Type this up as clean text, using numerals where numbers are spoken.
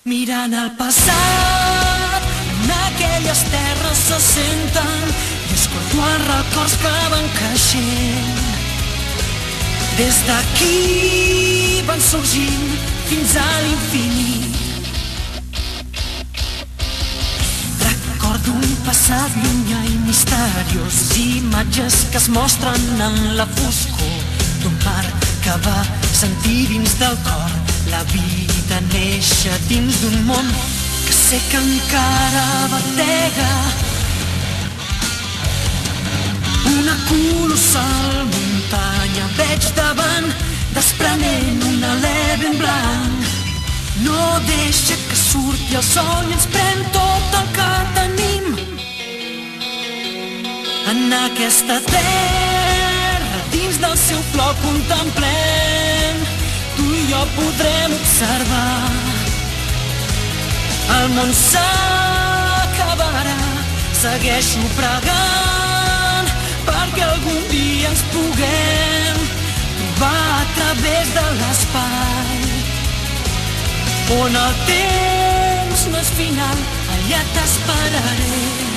Mirant el passat, en aquelles terres se senten i escolto els records que van creixent. Des d'aquí van sorgint fins a l'infinit. Recordo un passat llunyà i misteriós, imatges que es mostren en la foscor d'un mar que va sentir dins del cor la vida néixer dins d'un món que sé que encara batega. Una colossal muntanya veig davant, desprenent un alè ben blanc. No deixa que surti el sol i ens pren tot el que tenim. En aquesta terra, dins del seu flor contemplem, tu i jo podrem observar. El món s'acabarà, segueixo pregant perquè algun dia ens puguem trobar a través de l'espai, on el temps no és final, allà t'esperaré.